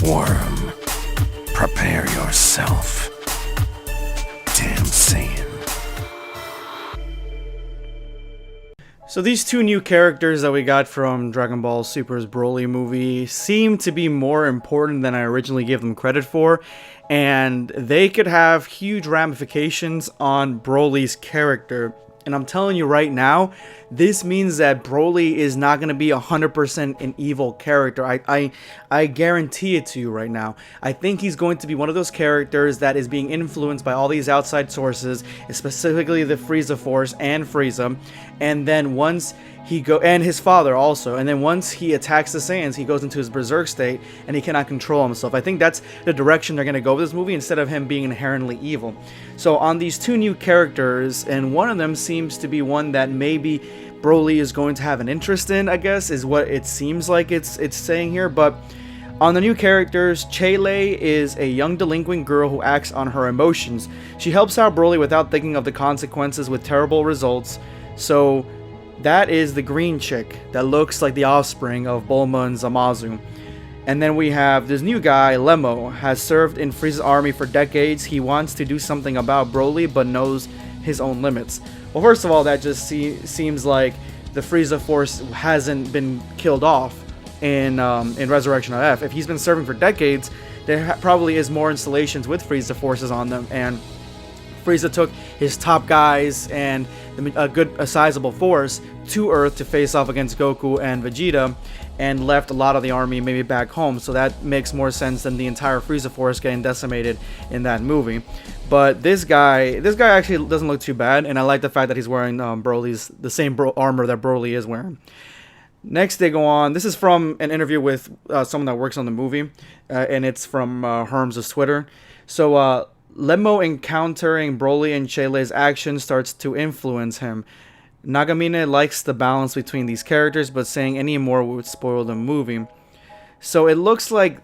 Worm, prepare yourself. Damn Saiyan. So these two new characters that we got from Dragon Ball Super's Broly movie seem to be more important than I originally gave them credit for, and they could have huge ramifications on Broly's character. And I'm telling you right now, this means that Broly is not going to be 100% an evil character. I guarantee it to you right now. I think he's going to be one of those characters that is being influenced by all these outside sources, specifically the Frieza Force and Frieza. And then once and his father also, and then once he attacks the Saiyans, he goes into his berserk state and he cannot control himself. I think that's the direction they're going to go with this movie, instead of him being inherently evil. So on these two new characters, and one of them seems to be one that maybe Broly is going to have an interest in, I guess, is what it seems like it's saying here. But on the new characters, Chelye is a young delinquent girl who acts on her emotions. She helps out Broly without thinking of the consequences, with terrible results. So that is the green chick that looks like the offspring of Bulma and Zamasu. And then we have this new guy, Lemo, has served in Frieza's army for decades. He wants to do something about Broly, but knows his own limits. Well, first of all, that just seems like the Frieza Force hasn't been killed off in Resurrection of F. If he's been serving for decades, there probably is more installations with Frieza Forces on them, and Frieza took his top guys and a sizable force to Earth to face off against Goku and Vegeta, and left a lot of the army maybe back home. So that makes more sense than the entire Frieza Force getting decimated in that movie. But this guy actually doesn't look too bad, and I like the fact that he's wearing the same armor that Broly is wearing. Next, they go on. This is from an interview with someone that works on the movie, and it's from Herms' Twitter. So Lemo encountering Broly and Chelye's action starts to influence him. Nagamine likes the balance between these characters, but saying any more would spoil the movie. So it looks like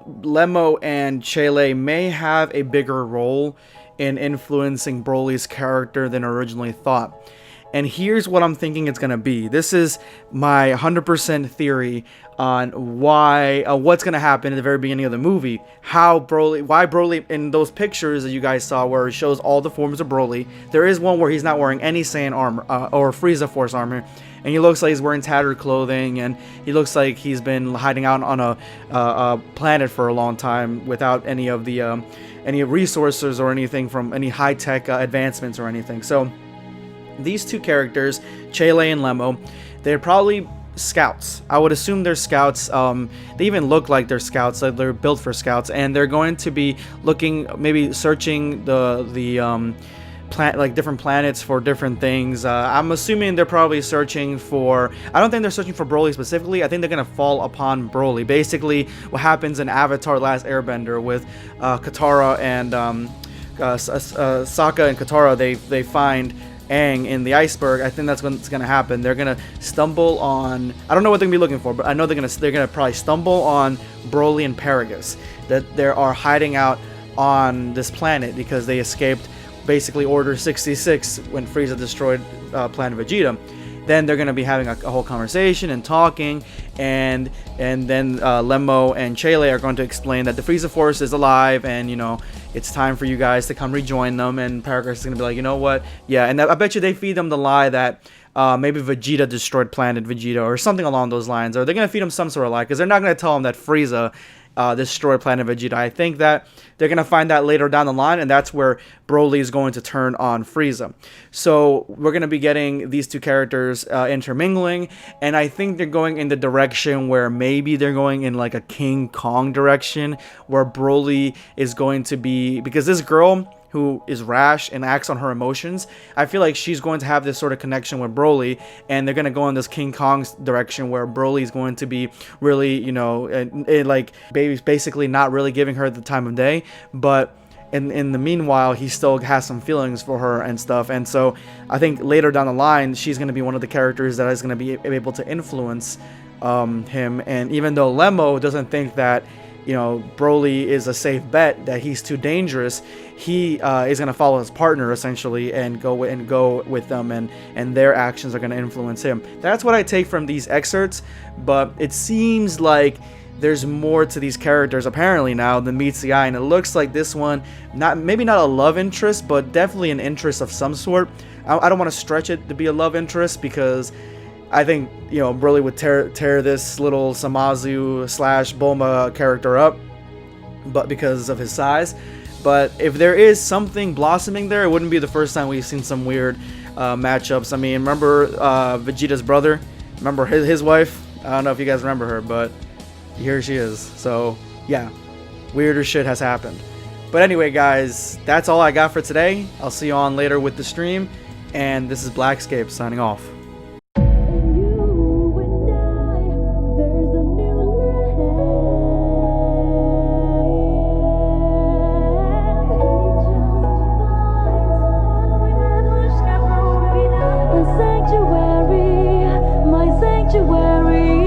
Lemo and Chelye may have a bigger role in influencing Broly's character than originally thought. And here's what I'm thinking it's going to be. This is my 100% theory on what's going to happen at the very beginning of the movie. Why Broly, in those pictures that you guys saw where it shows all the forms of Broly, there is one where he's not wearing any Saiyan armor, or Frieza Force armor, and he looks like he's wearing tattered clothing, and he looks like he's been hiding out on a planet for a long time without any of the any resources or anything from any high-tech advancements or anything. So these two characters, Chelye and Lemo, they're probably scouts. I would assume they're scouts. They even look like they're scouts, like they're built for scouts, and they're going to be looking, maybe searching the different planets for different things. I'm assuming they're probably searching for, I don't think they're searching for Broly specifically. I think they're going to fall upon Broly. Basically, what happens in Avatar: Last Airbender with Katara and Sokka and Katara, they find Aang in the iceberg. I think that's what's gonna happen. They're gonna stumble on, I don't know what they're gonna be looking for, but I know they're gonna probably stumble on Broly and Paragus, that they are hiding out on this planet because they escaped basically Order 66 when Frieza destroyed Planet Vegeta. Then they're gonna be having a whole conversation and talking, and then Lemo and Chelye are going to explain that the Frieza Force is alive, and it's time for you guys to come rejoin them. And Paragus is gonna be like, you know what? Yeah, and I bet you they feed them the lie that maybe Vegeta destroyed Planet Vegeta or something along those lines, or they're gonna feed them some sort of lie, because they're not gonna tell them that Frieza destroyed Planet Vegeta. I think that they're going to find that later down the line, and that's where Broly is going to turn on Frieza. So we're going to be getting these two characters intermingling, and I think they're going in the direction where maybe they're going in like a King Kong direction, where Broly is going to be, because this girl who is rash and acts on her emotions, I feel like she's going to have this sort of connection with Broly, and they're going to go in this King Kong direction where Broly is going to be really, like basically not really giving her the time of day, but in the meanwhile, he still has some feelings for her and stuff. And so I think later down the line, she's going to be one of the characters that is going to be able to influence him. And even though Lemo doesn't think that Broly is a safe bet, that he's too dangerous, he is going to follow his partner essentially and go with them, and their actions are going to influence him. That's what I take from these excerpts, but it seems like there's more to these characters apparently now than meets the eye, and it looks like this one, maybe not a love interest, but definitely an interest of some sort. I don't want to stretch it to be a love interest, because I think, you know, Broly would tear this little Samazu / Bulma character up, but because of his size. But if there is something blossoming there, it wouldn't be the first time we've seen some weird matchups. I mean, remember Vegeta's brother? Remember his wife? I don't know if you guys remember her, but here she is. So yeah, weirder shit has happened. But anyway, guys, that's all I got for today. I'll see you on later with the stream, and this is Blackscape signing off. Sanctuary.